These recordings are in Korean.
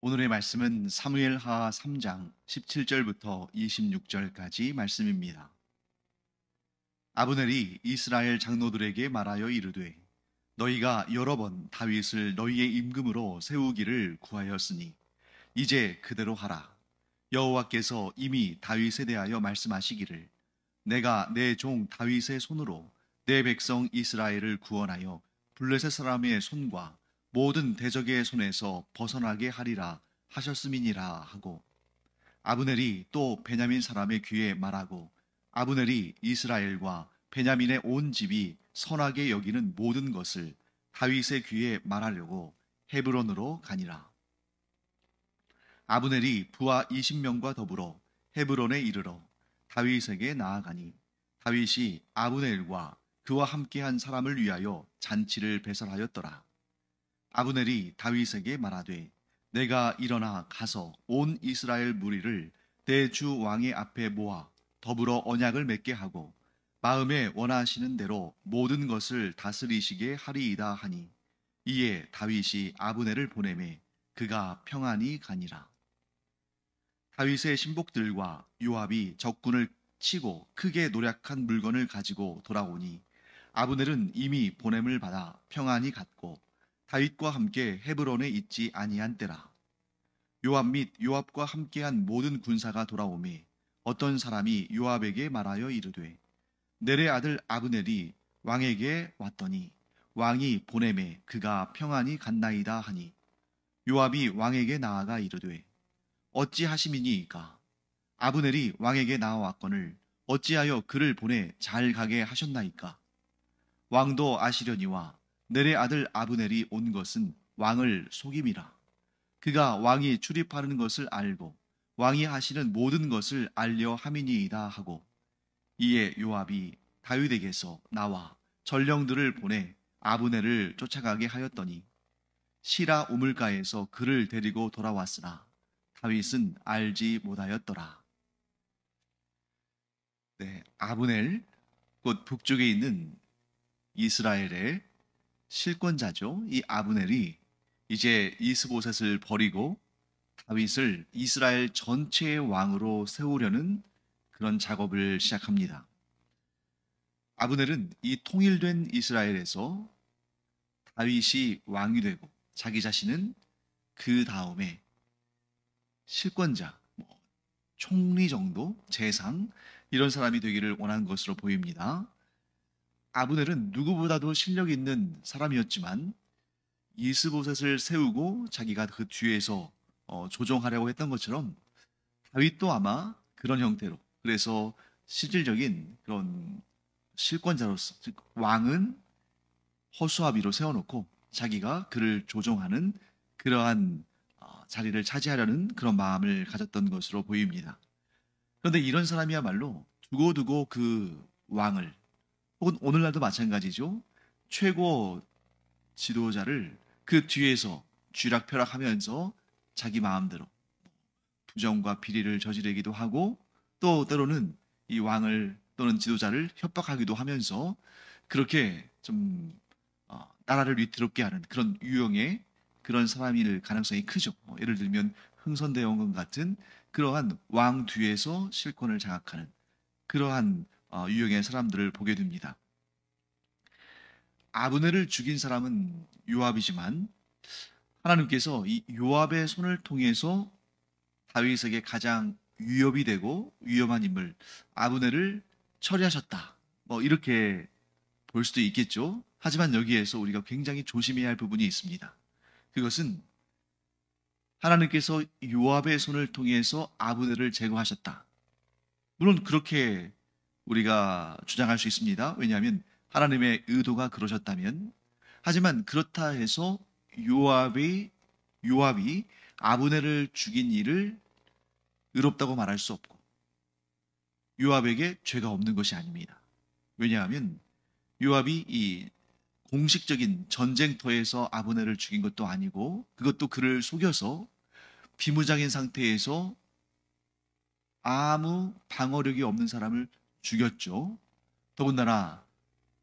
오늘의 말씀은 사무엘하 3장 17절부터 26절까지 말씀입니다. 아브넬이 이스라엘 장로들에게 말하여 이르되 너희가 여러 번 다윗을 너희의 임금으로 세우기를 구하였으니 이제 그대로 하라. 여호와께서 이미 다윗에 대하여 말씀하시기를 내가 내 종 다윗의 손으로 내 백성 이스라엘을 구원하여 블레셋 사람의 손과 모든 대적의 손에서 벗어나게 하리라 하셨음이니라 하고, 아브넬이 또 베냐민 사람의 귀에 말하고, 아브넬이 이스라엘과 베냐민의 온 집이 선하게 여기는 모든 것을 다윗의 귀에 말하려고 헤브론으로 가니라. 아브넬이 부하 20명과 더불어 헤브론에 이르러 다윗에게 나아가니, 다윗이 아브넬과 그와 함께한 사람을 위하여 잔치를 배설하였더라. 아브넬이 다윗에게 말하되 내가 일어나 가서 온 이스라엘 무리를 내 주 왕의 앞에 모아 더불어 언약을 맺게 하고 마음에 원하시는 대로 모든 것을 다스리시게 하리이다 하니, 이에 다윗이 아브넬을 보내매 그가 평안히 가니라. 다윗의 신복들과 요압이 적군을 치고 크게 노략한 물건을 가지고 돌아오니 아브넬은 이미 보냄을 받아 평안히 갔고 다윗과 함께 헤브론에 있지 아니한 때라. 요압 및 요압과 함께한 모든 군사가 돌아오매 어떤 사람이 요압에게 말하여 이르되 넬의 아들 아브넬이 왕에게 왔더니 왕이 보내매 그가 평안히 갔나이다 하니, 요압이 왕에게 나아가 이르되 어찌하심이니이까? 아브넬이 왕에게 나아왔거늘 어찌하여 그를 보내 잘 가게 하셨나이까? 왕도 아시려니와 넬의 아들 아브넬이 온 것은 왕을 속임이라. 그가 왕이 출입하는 것을 알고 왕이 하시는 모든 것을 알려 함이니이다 하고, 이에 요압이 다윗에게서 나와 전령들을 보내 아브넬을 쫓아가게 하였더니 시라 우물가에서 그를 데리고 돌아왔으나 다윗은 알지 못하였더라. 네, 아브넬, 곧 북쪽에 있는 이스라엘의 실권자죠. 이 아브넬이 이제 이스보셋을 버리고 다윗을 이스라엘 전체의 왕으로 세우려는 그런 작업을 시작합니다. 아브넬은 이 통일된 이스라엘에서 다윗이 왕이 되고 자기 자신은 그 다음에 실권자, 총리 정도, 재상, 이런 사람이 되기를 원한 것으로 보입니다. 아브넬은 누구보다도 실력 있는 사람이었지만 이스보셋을 세우고 자기가 그 뒤에서 조종하려고 했던 것처럼 다윗도 아마 그런 형태로, 그래서 실질적인 그런 실권자로서, 즉 왕은 허수아비로 세워놓고 자기가 그를 조종하는 그러한 자리를 차지하려는 그런 마음을 가졌던 것으로 보입니다. 그런데 이런 사람이야말로 두고두고 그 왕을, 혹은 오늘날도 마찬가지죠, 최고 지도자를 그 뒤에서 쥐락펴락하면서 자기 마음대로 부정과 비리를 저지르기도 하고, 또 때로는 이 왕을 또는 지도자를 협박하기도 하면서 그렇게 좀 나라를 위태롭게 하는 그런 유형의 그런 사람일 가능성이 크죠. 예를 들면 흥선대원군 같은 그러한 왕 뒤에서 실권을 장악하는 그러한 유형의 사람들을 보게 됩니다. 아브넬을 죽인 사람은 요압이지만 하나님께서 이 요압의 손을 통해서 다윗에게 가장 위협이 되고 위험한 인물 아브넬을 처리하셨다. 이렇게 볼 수도 있겠죠. 하지만 여기에서 우리가 굉장히 조심해야 할 부분이 있습니다. 그것은 하나님께서 요압의 손을 통해서 아브넬을 제거하셨다. 물론 그렇게 우리가 주장할 수 있습니다. 왜냐하면 하나님의 의도가 그러셨다면. 하지만 그렇다 해서 요압이 아브넬을 죽인 일을 의롭다고 말할 수 없고 요압에게 죄가 없는 것이 아닙니다. 왜냐하면 요압이 이 공식적인 전쟁터에서 아브넬을 죽인 것도 아니고, 그것도 그를 속여서 비무장인 상태에서 아무 방어력이 없는 사람을 죽였죠. 더군다나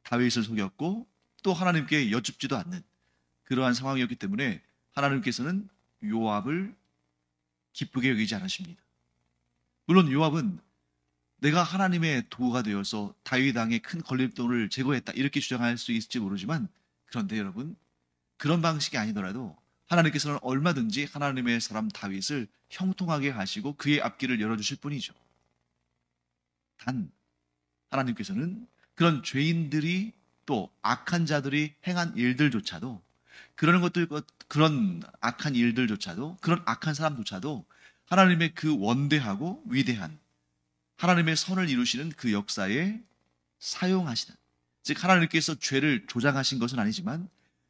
다윗을 속였고 또 하나님께 여쭙지도 않는 그러한 상황이었기 때문에 하나님께서는 요압을 기쁘게 여기지 않으십니다. 물론 요압은 내가 하나님의 도구가 되어서 다윗 왕의 큰 걸림돌을 제거했다 이렇게 주장할 수 있을지 모르지만, 그런데 여러분, 그런 방식이 아니더라도 하나님께서는 얼마든지 하나님의 사람 다윗을 형통하게 하시고 그의 앞길을 열어주실 뿐이죠. 단 하나님께서는 그런 죄인들이, 또 악한 자들이 행한 일들조차도, 그런 악한 일들조차도, 그런 악한 사람조차도 하나님의 그 원대하고 위대한 하나님의 선을 이루시는 그 역사에 사용하시는, 즉 하나님께서 죄를 조장하신 것은 아니지만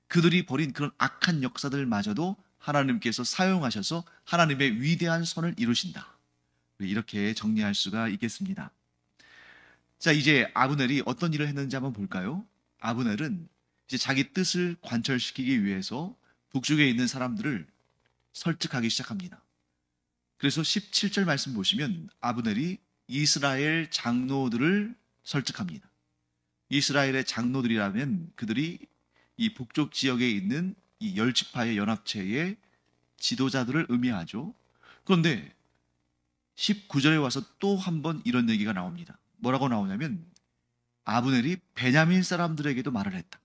그들이 벌인 그런 악한 역사들마저도 하나님께서 사용하셔서 하나님의 위대한 선을 이루신다. 이렇게 정리할 수가 있겠습니다. 자, 이제 아브넬이 어떤 일을 했는지 한번 볼까요? 아브넬은 이제 자기 뜻을 관철시키기 위해서 북쪽에 있는 사람들을 설득하기 시작합니다. 그래서 17절 말씀 보시면 아브넬이 이스라엘 장로들을 설득합니다. 이스라엘의 장로들이라면 그들이 이 북쪽 지역에 있는 이 열지파의 연합체의 지도자들을 의미하죠. 그런데 19절에 와서 또 한 번 이런 얘기가 나옵니다. 뭐라고 나오냐면 아브넬이 베냐민 사람들에게도 말을 했다.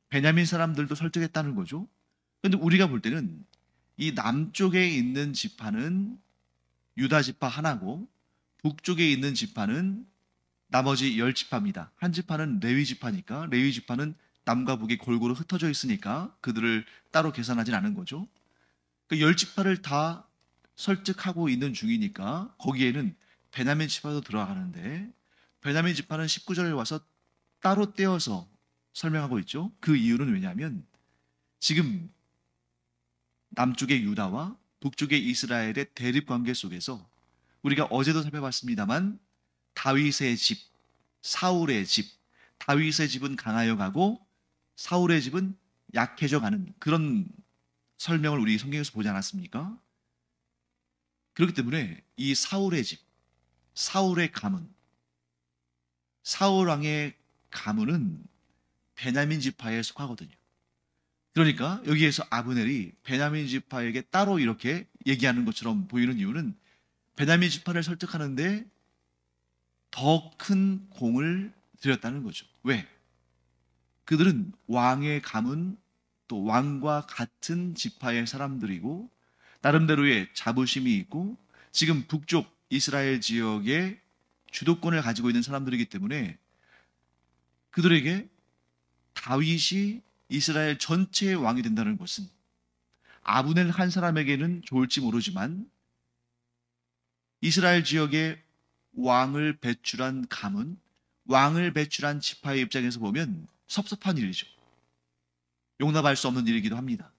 베냐민 사람들도 설득했다는 거죠. 그런데 우리가 볼 때는 이 남쪽에 있는 지파는 유다 지파 하나고 북쪽에 있는 지파는 나머지 10지파입니다. 한 지파는 레위 지파니까, 레위 지파는 남과 북이 골고루 흩어져 있으니까 그들을 따로 계산하진 않은 거죠. 그 10지파를 다 설득하고 있는 중이니까 거기에는 베냐민 지파도 들어가는데, 베냐민 지파는 19절에 와서 따로 떼어서 설명하고 있죠. 그 이유는 왜냐하면 지금 남쪽의 유다와 북쪽의 이스라엘의 대립 관계 속에서 우리가 어제도 살펴봤습니다만 다윗의 집, 사울의 집, 다윗의 집은 강하여 가고 사울의 집은 약해져 가는 그런 설명을 우리 성경에서 보지 않았습니까? 그렇기 때문에 이 사울의 집, 사울의 가문, 사울 왕의 가문은 베냐민 지파에 속하거든요. 그러니까 여기에서 아브넬이 베냐민 지파에게 따로 이렇게 얘기하는 것처럼 보이는 이유는 베냐민 지파를 설득하는데 더 큰 공을 들였다는 거죠. 왜? 그들은 왕의 가문, 또 왕과 같은 지파의 사람들이고 나름대로의 자부심이 있고 지금 북쪽 이스라엘 지역의 주도권을 가지고 있는 사람들이기 때문에 그들에게 다윗이 이스라엘 전체의 왕이 된다는 것은 아브넬 한 사람에게는 좋을지 모르지만 이스라엘 지역의 왕을 배출한 가문, 왕을 배출한 지파의 입장에서 보면 섭섭한 일이죠. 용납할 수 없는 일이기도 합니다.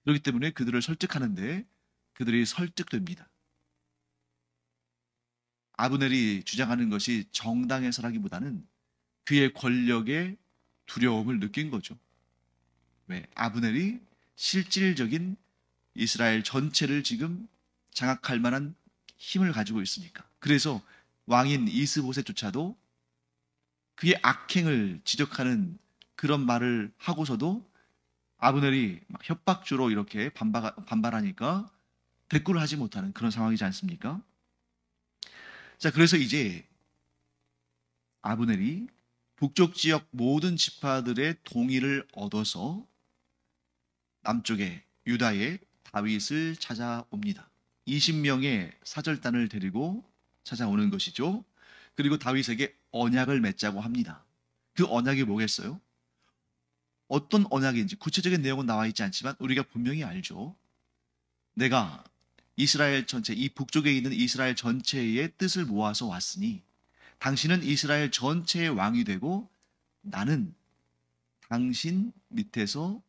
그렇기 때문에 그들을 설득하는데 그들이 설득됩니다. 아브넬이 주장하는 것이 정당해서라기보다는 그의 권력에 두려움을 느낀 거죠. 왜? 아브넬이 실질적인 이스라엘 전체를 지금 장악할 만한 힘을 가지고 있으니까. 그래서 왕인 이스보셋조차도 그의 악행을 지적하는 그런 말을 하고서도 아브넬이 막 협박주로 이렇게 반발하니까 대꾸를 하지 못하는 그런 상황이지 않습니까? 자, 그래서 이제 아브넬이 북쪽 지역 모든 지파들의 동의를 얻어서 남쪽의 유다의 다윗을 찾아옵니다. 20명의 사절단을 데리고 찾아오는 것이죠. 그리고 다윗에게 언약을 맺자고 합니다. 그 언약이 뭐겠어요? 어떤 언약인지 구체적인 내용은 나와 있지 않지만 우리가 분명히 알죠. 내가 이스라엘 전체, 이 북쪽에 있는 이스라엘 전체의 뜻을 모아서 왔으니 당신은 이스라엘 전체의 왕이 되고 나는 당신 밑에서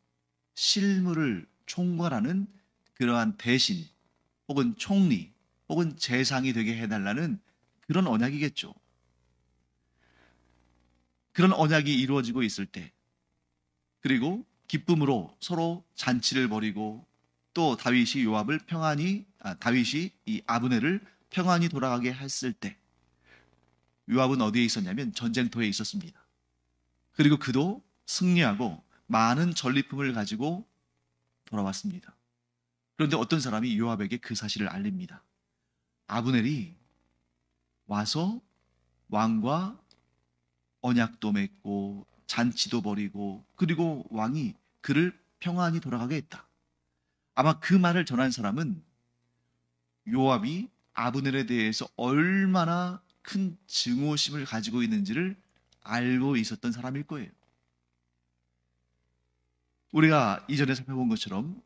실무를 총괄하는 그러한 대신 혹은 총리 혹은 재상이 되게 해달라는 그런 언약이겠죠. 그런 언약이 이루어지고 있을 때, 그리고 기쁨으로 서로 잔치를 벌이고 또 다윗이 다윗이 이 아브넬을 평안히 돌아가게 했을 때 요압은 어디에 있었냐면 전쟁터에 있었습니다. 그리고 그도 승리하고 많은 전리품을 가지고 돌아왔습니다. 그런데 어떤 사람이 요압에게 그 사실을 알립니다. 아브넬이 와서 왕과 언약도 맺고 잔치도 벌이고 그리고 왕이 그를 평안히 돌아가게 했다. 아마 그 말을 전한 사람은 요압이 아브넬에 대해서 얼마나 큰 증오심을 가지고 있는지를 알고 있었던 사람일 거예요. 우리가 이전에 살펴본 것처럼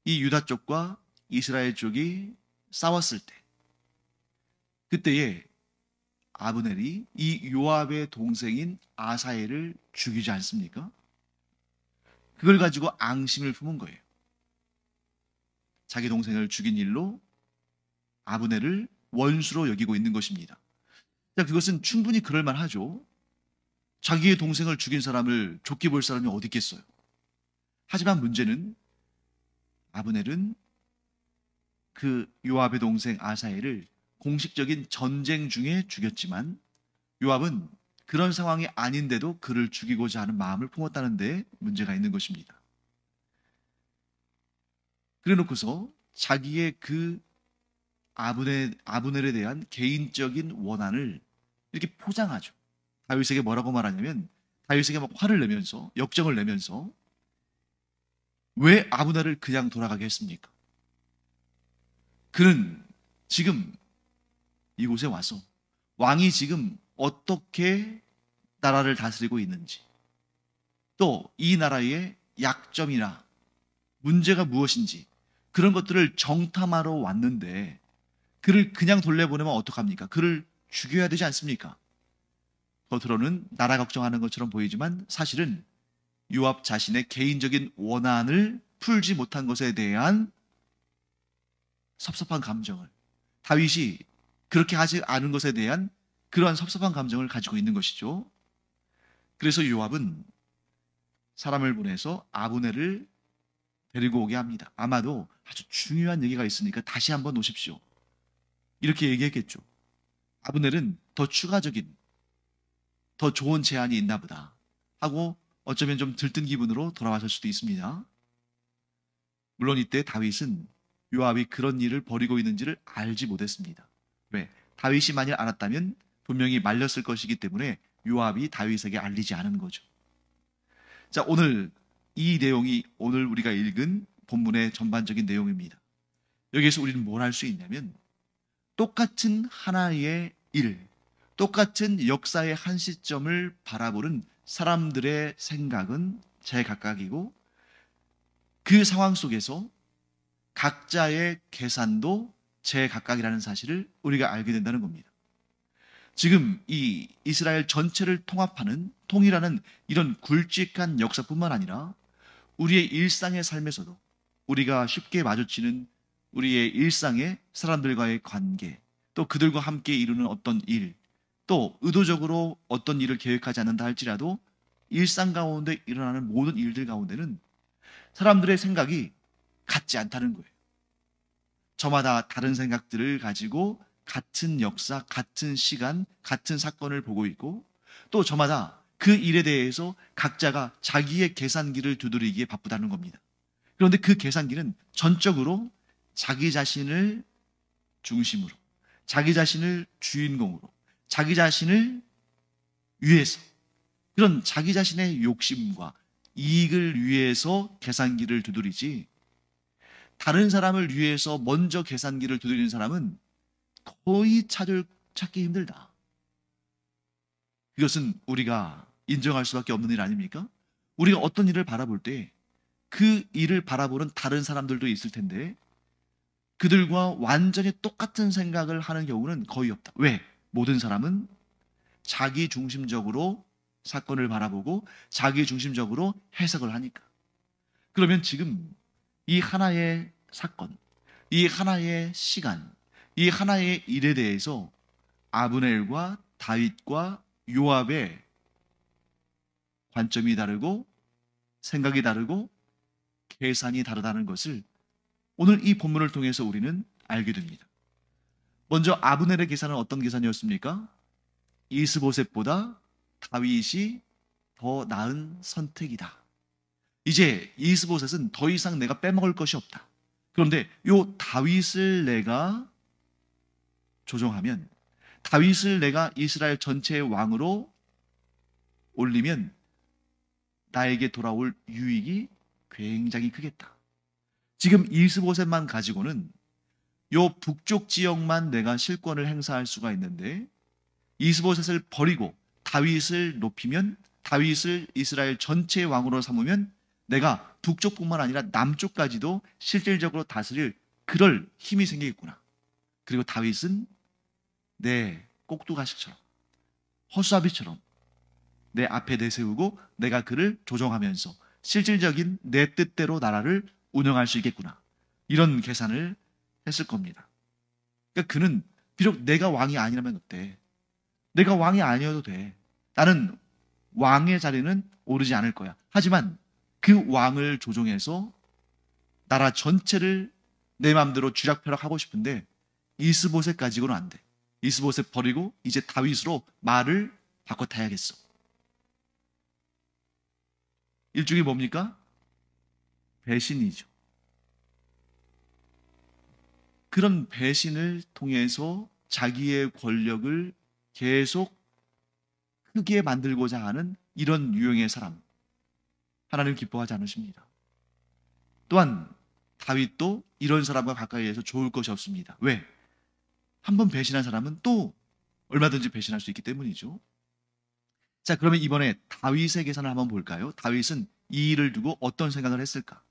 이 유다 쪽과 이스라엘 쪽이 싸웠을 때, 그때에 아브넬이 이 요압의 동생인 아사엘을 죽이지 않습니까? 그걸 가지고 앙심을 품은 거예요. 자기 동생을 죽인 일로 아브넬을 원수로 여기고 있는 것입니다. 자, 그것은 충분히 그럴 만하죠. 자기의 동생을 죽인 사람을 좋게 볼 사람이 어디 있겠어요? 하지만 문제는 아브넬은 그 요압의 동생 아사엘을 공식적인 전쟁 중에 죽였지만 요압은 그런 상황이 아닌데도 그를 죽이고자 하는 마음을 품었다는 데 문제가 있는 것입니다. 그래 놓고서 자기의 그 아브넬에 대한 개인적인 원한을 이렇게 포장하죠. 다윗에게 뭐라고 말하냐면 다윗에게 막 화를 내면서 역정을 내면서 왜 아브넬을 그냥 돌아가게 했습니까? 그는 지금 이곳에 와서 왕이 지금 어떻게 나라를 다스리고 있는지, 또 이 나라의 약점이나 문제가 무엇인지 그런 것들을 정탐하러 왔는데 그를 그냥 돌려보내면 어떡합니까? 그를 죽여야 되지 않습니까? 겉으로는 나라 걱정하는 것처럼 보이지만 사실은 요압 자신의 개인적인 원한을 풀지 못한 것에 대한 섭섭한 감정을, 다윗이 그렇게 하지 않은 것에 대한 그러한 섭섭한 감정을 가지고 있는 것이죠. 그래서 요압은 사람을 보내서 아브넬을 데리고 오게 합니다. 아마도 아주 중요한 얘기가 있으니까 다시 한번 오십시오, 이렇게 얘기했겠죠. 아브넬은 더 추가적인, 더 좋은 제안이 있나 보다 하고 어쩌면 좀 들뜬 기분으로 돌아왔을 수도 있습니다. 물론 이때 다윗은 요압이 그런 일을 벌이고 있는지를 알지 못했습니다. 왜? 다윗이 만일 알았다면 분명히 말렸을 것이기 때문에 요압이 다윗에게 알리지 않은 거죠. 자, 오늘 이 내용이 오늘 우리가 읽은 본문의 전반적인 내용입니다. 여기에서 우리는 뭘 할 수 있냐면 똑같은 하나의 일, 똑같은 역사의 한 시점을 바라보는 사람들의 생각은 제각각이고 그 상황 속에서 각자의 계산도 제각각이라는 사실을 우리가 알게 된다는 겁니다. 지금 이 이스라엘 전체를 통합하는 통일하는 이런 굵직한 역사뿐만 아니라 우리의 일상의 삶에서도 우리가 쉽게 마주치는 우리의 일상의 사람들과의 관계, 또 그들과 함께 이루는 어떤 일, 또 의도적으로 어떤 일을 계획하지 않는다 할지라도 일상 가운데 일어나는 모든 일들 가운데는 사람들의 생각이 같지 않다는 거예요. 저마다 다른 생각들을 가지고 같은 역사, 같은 시간, 같은 사건을 보고 있고 또 저마다 그 일에 대해서 각자가 자기의 계산기를 두드리기에 바쁘다는 겁니다. 그런데 그 계산기는 전적으로 자기 자신을 중심으로, 자기 자신을 주인공으로, 자기 자신을 위해서, 그런 자기 자신의 욕심과 이익을 위해서 계산기를 두드리지, 다른 사람을 위해서 먼저 계산기를 두드리는 사람은 거의 찾기 힘들다. 이것은 우리가 인정할 수밖에 없는 일 아닙니까? 우리가 어떤 일을 바라볼 때 그 일을 바라보는 다른 사람들도 있을 텐데 그들과 완전히 똑같은 생각을 하는 경우는 거의 없다. 왜? 모든 사람은 자기 중심적으로 사건을 바라보고 자기 중심적으로 해석을 하니까. 그러면 지금 이 하나의 사건, 이 하나의 시간, 이 하나의 일에 대해서 아브넬과 다윗과 요압의 관점이 다르고 생각이 다르고 계산이 다르다는 것을 오늘 이 본문을 통해서 우리는 알게 됩니다. 먼저 아브넬의 계산은 어떤 계산이었습니까? 이스보셋보다 다윗이 더 나은 선택이다. 이제 이스보셋은 더 이상 내가 빼먹을 것이 없다. 그런데 요 다윗을 내가 조종하면, 다윗을 내가 이스라엘 전체의 왕으로 올리면 나에게 돌아올 유익이 굉장히 크겠다. 지금 이스보셋만 가지고는 요 북쪽 지역만 내가 실권을 행사할 수가 있는데, 이스보셋을 버리고 다윗을 높이면, 다윗을 이스라엘 전체의 왕으로 삼으면 내가 북쪽뿐만 아니라 남쪽까지도 실질적으로 다스릴 그럴 힘이 생기겠구나. 그리고 다윗은 내 꼭두가시처럼, 허수아비처럼 내 앞에 내세우고 내가 그를 조종하면서 실질적인 내 뜻대로 나라를 운영할 수 있겠구나. 이런 계산을 했을 겁니다. 그러니까 그는 비록 내가 왕이 아니라면 어때? 내가 왕이 아니어도 돼. 나는 왕의 자리는 오르지 않을 거야. 하지만 그 왕을 조종해서 나라 전체를 내 마음대로 쥐락펴락하고 싶은데 이스보셋 가지고는 안 돼. 이스보셋 버리고 이제 다윗으로 말을 바꿔 타야겠어. 일종의 뭡니까? 배신이죠. 그런 배신을 통해서 자기의 권력을 계속 크게 만들고자 하는 이런 유형의 사람, 하나님 기뻐하지 않으십니다. 또한 다윗도 이런 사람과 가까이에서 좋을 것이 없습니다. 왜? 한번 배신한 사람은 또 얼마든지 배신할 수 있기 때문이죠. 자, 그러면 이번에 다윗의 계산을 한번 볼까요? 다윗은 이 일을 두고 어떤 생각을 했을까?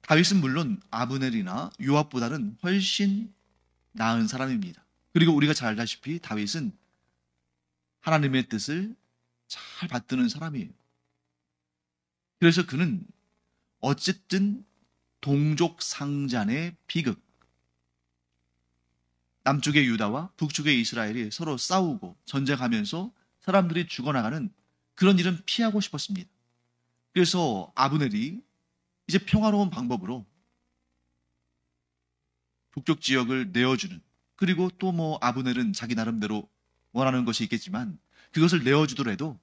다윗은 물론 아브넬이나 요압보다는 훨씬 나은 사람입니다. 그리고 우리가 잘 알다시피 다윗은 하나님의 뜻을 잘 받드는 사람이에요. 그래서 그는 어쨌든 동족 상잔의 비극, 남쪽의 유다와 북쪽의 이스라엘이 서로 싸우고 전쟁하면서 사람들이 죽어나가는 그런 일은 피하고 싶었습니다. 그래서 아브넬이 이제 평화로운 방법으로 북쪽 지역을 내어주는, 그리고 또 뭐 아브넬은 자기 나름대로 원하는 것이 있겠지만 그것을 내어주더라도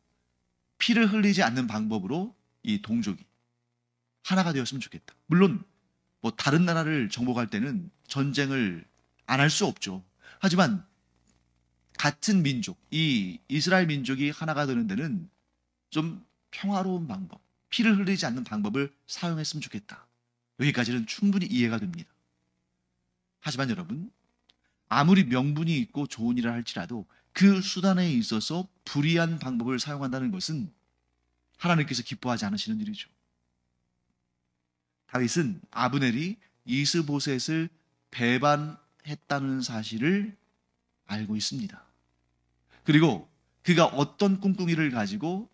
피를 흘리지 않는 방법으로 이 동족이 하나가 되었으면 좋겠다. 물론 뭐 다른 나라를 정복할 때는 전쟁을 안 할 수 없죠. 하지만 같은 민족, 이 이스라엘 민족이 하나가 되는 데는 좀 평화로운 방법, 피를 흘리지 않는 방법을 사용했으면 좋겠다. 여기까지는 충분히 이해가 됩니다. 하지만 여러분, 아무리 명분이 있고 좋은 일을 할지라도 그 수단에 있어서 불의한 방법을 사용한다는 것은 하나님께서 기뻐하지 않으시는 일이죠. 다윗은 아브넬이 이스보셋을 배반했다는 사실을 알고 있습니다. 그리고 그가 어떤 꿍꿍이를 가지고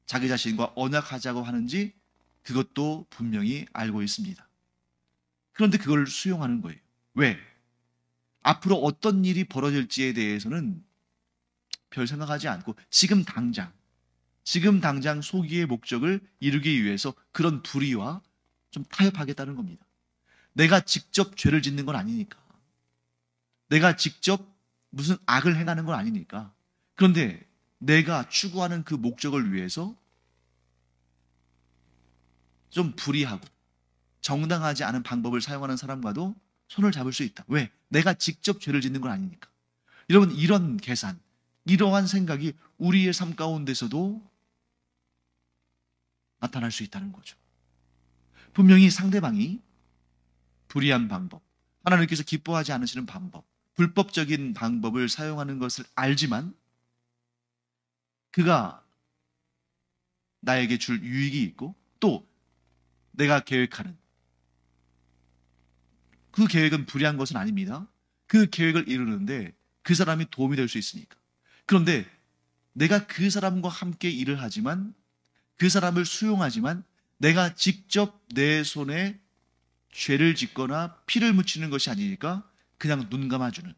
자기 자신과 언약하자고 하는지 그것도 분명히 알고 있습니다. 그런데 그걸 수용하는 거예요. 왜? 앞으로 어떤 일이 벌어질지에 대해서는 별 생각하지 않고 지금 당장 소기의 목적을 이루기 위해서 그런 불의와 좀 타협하겠다는 겁니다. 내가 직접 죄를 짓는 건 아니니까. 내가 직접 무슨 악을 행하는 건 아니니까. 그런데 내가 추구하는 그 목적을 위해서 좀 불의하고 정당하지 않은 방법을 사용하는 사람과도 손을 잡을 수 있다. 왜? 내가 직접 죄를 짓는 건 아니니까. 여러분, 이런 계산, 이러한 생각이 우리의 삶 가운데서도 나타날 수 있다는 거죠. 분명히 상대방이 불의한 방법, 하나님께서 기뻐하지 않으시는 방법, 불법적인 방법을 사용하는 것을 알지만 그가 나에게 줄 유익이 있고 또 내가 계획하는 그 계획은 불의한 것은 아닙니다. 그 계획을 이루는데 그 사람이 도움이 될 수 있으니까. 그런데 내가 그 사람과 함께 일을 하지만, 그 사람을 수용하지만 내가 직접 내 손에 죄를 짓거나 피를 묻히는 것이 아니니까 그냥 눈 감아주는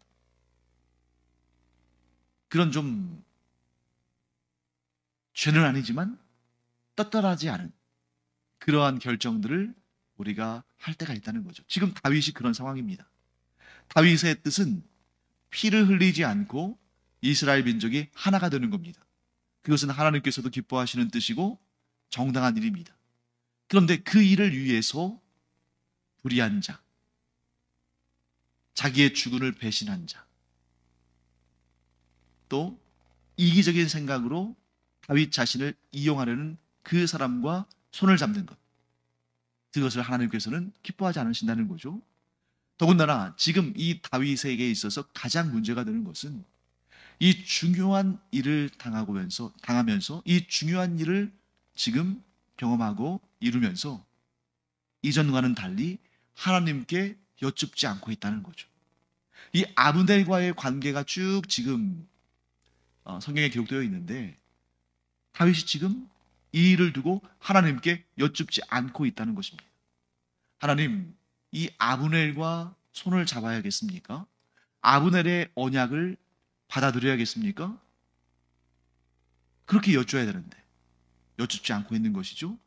그런, 좀 죄는 아니지만 떳떳하지 않은 그러한 결정들을 우리가 할 때가 있다는 거죠. 지금 다윗이 그런 상황입니다. 다윗의 뜻은 피를 흘리지 않고 이스라엘 민족이 하나가 되는 겁니다. 그것은 하나님께서도 기뻐하시는 뜻이고 정당한 일입니다. 그런데 그 일을 위해서 불의한 자, 자기의 주군을 배신한 자, 또 이기적인 생각으로 다윗 자신을 이용하려는 그 사람과 손을 잡는 것, 그것을 하나님께서는 기뻐하지 않으신다는 거죠. 더군다나 지금 이 다윗에게 있어서 가장 문제가 되는 것은 이 중요한 일을 당하면서 이 중요한 일을 지금 경험하고 이루면서 이전과는 달리 하나님께 여쭙지 않고 있다는 거죠. 이 아브넬과의 관계가 쭉 지금 성경에 기록되어 있는데 다윗이 지금 이 일을 두고 하나님께 여쭙지 않고 있다는 것입니다. 하나님, 이 아브넬과 손을 잡아야겠습니까? 아브넬의 언약을 받아들여야겠습니까? 그렇게 여쭈어야 되는데 여쭙지 않고 있는 것이죠.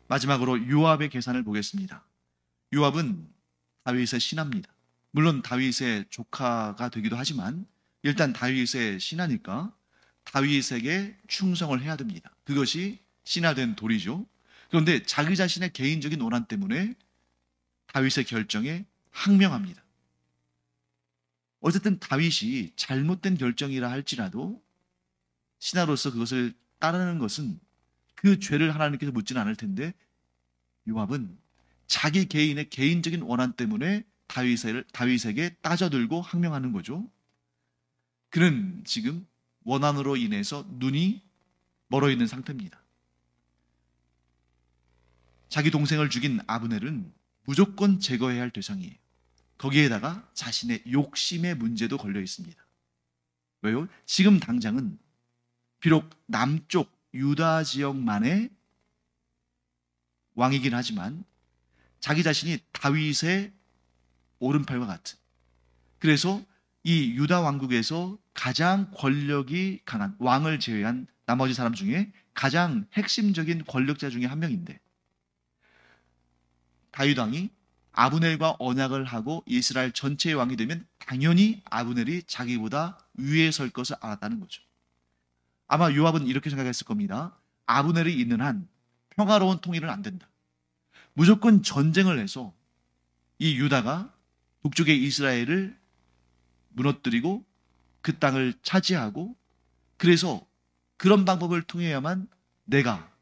마지막으로 요압의 계산을 보겠습니다. 요압은 다윗의 신하입니다. 물론 다윗의 조카가 되기도 하지만 일단 다윗의 신하니까 다윗에게 충성을 해야 됩니다. 그것이 신하된 도리죠. 그런데 자기 자신의 개인적인 원한 때문에 다윗의 결정에 항명합니다. 어쨌든 다윗이 잘못된 결정이라 할지라도 신하로서 그것을 따르는 것은 그 죄를 하나님께서 묻지는 않을 텐데 요압은 자기 개인의 개인적인 원한 때문에 다윗에게 따져들고 항명하는 거죠. 그는 지금 원한으로 인해서 눈이 멀어 있는 상태입니다. 자기 동생을 죽인 아브넬은 무조건 제거해야 할 대상이에요. 거기에다가 자신의 욕심의 문제도 걸려 있습니다. 왜요? 지금 당장은 비록 남쪽 유다 지역만의 왕이긴 하지만 자기 자신이 다윗의 오른팔과 같은, 그래서 이 유다 왕국에서 가장 권력이 강한 왕을 제외한 나머지 사람 중에 가장 핵심적인 권력자 중에 한 명인데 다윗 왕이 아브넬과 언약을 하고 이스라엘 전체의 왕이 되면 당연히 아브넬이 자기보다 위에 설 것을 알았다는 거죠. 아마 요압은 이렇게 생각했을 겁니다. 아브넬이 있는 한 평화로운 통일은 안 된다. 무조건 전쟁을 해서 이 유다가 북쪽의 이스라엘을 무너뜨리고 그 땅을 차지하고, 그래서 그런 방법을 통해야만 내가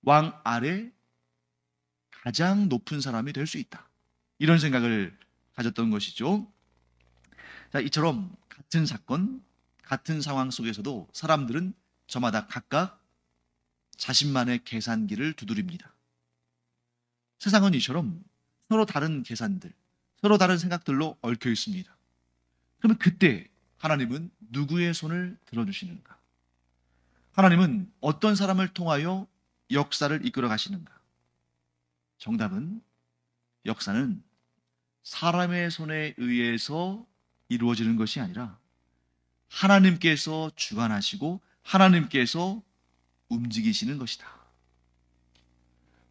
왕 아래 가장 높은 사람이 될 수 있다. 이런 생각을 가졌던 것이죠. 자, 이처럼 같은 사건, 같은 상황 속에서도 사람들은 저마다 각각 자신만의 계산기를 두드립니다. 세상은 이처럼 서로 다른 계산들, 서로 다른 생각들로 얽혀 있습니다. 그러면 그때 하나님은 누구의 손을 들어주시는가? 하나님은 어떤 사람을 통하여 역사를 이끌어 가시는가? 정답은 역사는 사람의 손에 의해서 이루어지는 것이 아니라 하나님께서 주관하시고 하나님께서 움직이시는 것이다.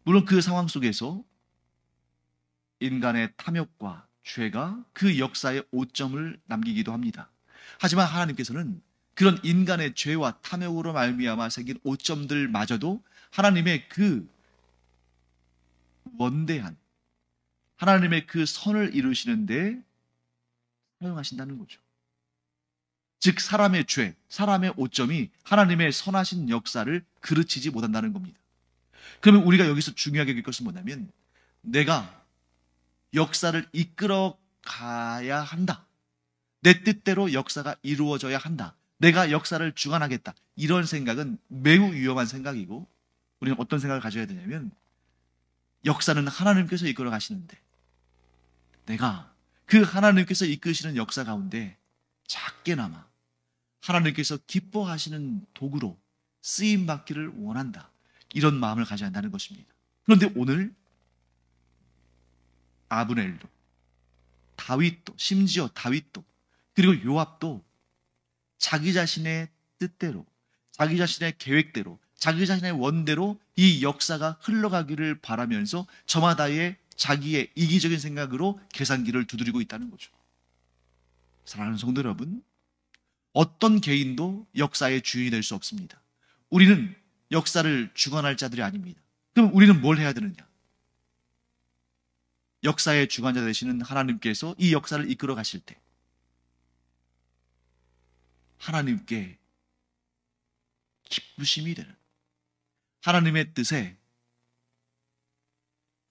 물론 그 상황 속에서 인간의 탐욕과 죄가 그 역사에 오점을 남기기도 합니다. 하지만 하나님께서는 그런 인간의 죄와 탐욕으로 말미암아 생긴 오점들마저도 하나님의 그 원대한 하나님의 그 선을 이루시는데 사용하신다는 거죠. 즉 사람의 죄, 사람의 오점이 하나님의 선하신 역사를 그르치지 못한다는 겁니다. 그러면 우리가 여기서 중요하게 여길 것은 뭐냐면 내가 역사를 이끌어 가야 한다. 내 뜻대로 역사가 이루어져야 한다. 내가 역사를 주관하겠다. 이런 생각은 매우 위험한 생각이고 우리는 어떤 생각을 가져야 되냐면 역사는 하나님께서 이끌어 가시는데 내가 그 하나님께서 이끄시는 역사 가운데 작게나마 하나님께서 기뻐하시는 도구로 쓰임받기를 원한다. 이런 마음을 가져야 한다는 것입니다. 그런데 오늘 아브넬도 다윗도 심지어 다윗도 그리고 요압도 자기 자신의 뜻대로 자기 자신의 계획대로 자기 자신의 원대로 이 역사가 흘러가기를 바라면서 저마다의 자기의 이기적인 생각으로 계산기를 두드리고 있다는 거죠. 사랑하는 성도 여러분, 어떤 개인도 역사의 주인이 될 수 없습니다. 우리는 역사를 주관할 자들이 아닙니다. 그럼 우리는 뭘 해야 되느냐? 역사의 주관자 되시는 하나님께서 이 역사를 이끌어 가실 때 하나님께 기쁘심이 되는, 하나님의 뜻에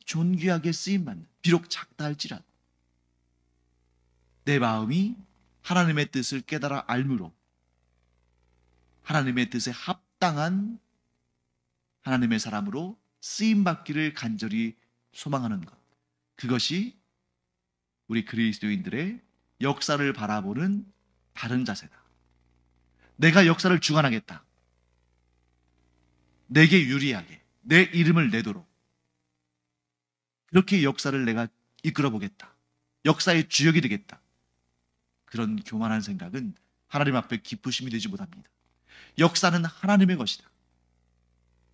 존귀하게 쓰임받는, 비록 작다 할지라도 내 마음이 하나님의 뜻을 깨달아 알므로 하나님의 뜻에 합당한 하나님의 사람으로 쓰임받기를 간절히 소망하는 것, 그것이 우리 그리스도인들의 역사를 바라보는 바른 자세다. 내가 역사를 주관하겠다. 내게 유리하게 내 이름을 내도록 그렇게 역사를 내가 이끌어 보겠다. 역사의 주역이 되겠다. 그런 교만한 생각은 하나님 앞에 기쁘심이 되지 못합니다. 역사는 하나님의 것이다.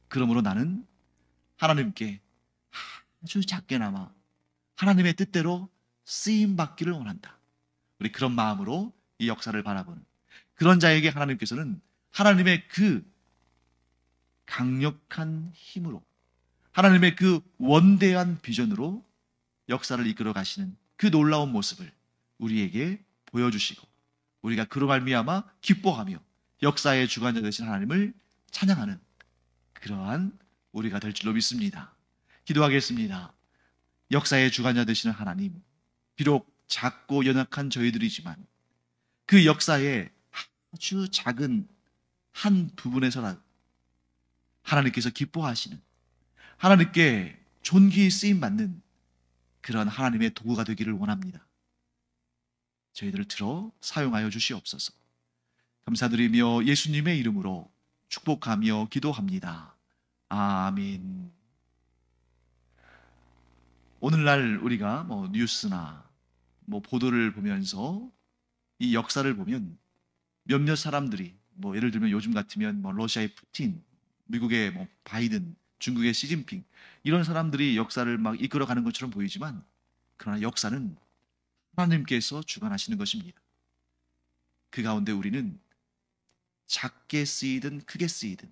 그러므로 나는 하나님께 아주 작게나마 하나님의 뜻대로 쓰임받기를 원한다. 우리 그런 마음으로 이 역사를 바라보는 그런 자에게 하나님께서는 하나님의 그 강력한 힘으로, 하나님의 그 원대한 비전으로 역사를 이끌어 가시는 그 놀라운 모습을 우리에게 보여주시고 우리가 그로 말미암아 기뻐하며 역사의 주관자 되신 하나님을 찬양하는 그러한 우리가 될 줄로 믿습니다. 기도하겠습니다. 역사의 주관자 되시는 하나님, 비록 작고 연약한 저희들이지만 그 역사의 아주 작은 한 부분에서라도 하나님께서 기뻐하시는, 하나님께 존귀히 쓰임받는 그런 하나님의 도구가 되기를 원합니다. 저희들을 들어 사용하여 주시옵소서. 감사드리며 예수님의 이름으로 축복하며 기도합니다. 아멘. 오늘날 우리가 뉴스나 보도를 보면서 이 역사를 보면 몇몇 사람들이 예를 들면 요즘 같으면 러시아의 푸틴, 미국의 바이든, 중국의 시진핑 이런 사람들이 역사를 막 이끌어가는 것처럼 보이지만 그러나 역사는 하나님께서 주관하시는 것입니다. 그 가운데 우리는 작게 쓰이든 크게 쓰이든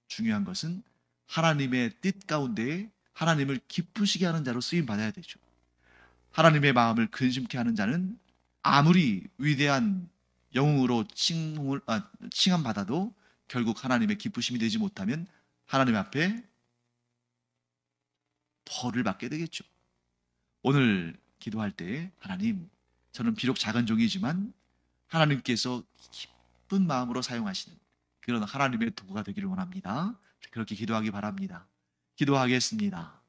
중요한 것은 하나님의 뜻 가운데에 하나님을 기쁘시게 하는 자로 쓰임 받아야 되죠. 하나님의 마음을 근심케 하는 자는 아무리 위대한 영웅으로 칭함받아도 결국 하나님의 기쁘심이 되지 못하면 하나님 앞에 벌을 받게 되겠죠. 오늘 기도할 때 하나님, 저는 비록 작은 종이지만 하나님께서 기쁜 마음으로 사용하시는 그런 하나님의 도구가 되기를 원합니다. 그렇게 기도하기 바랍니다. 기도하겠습니다.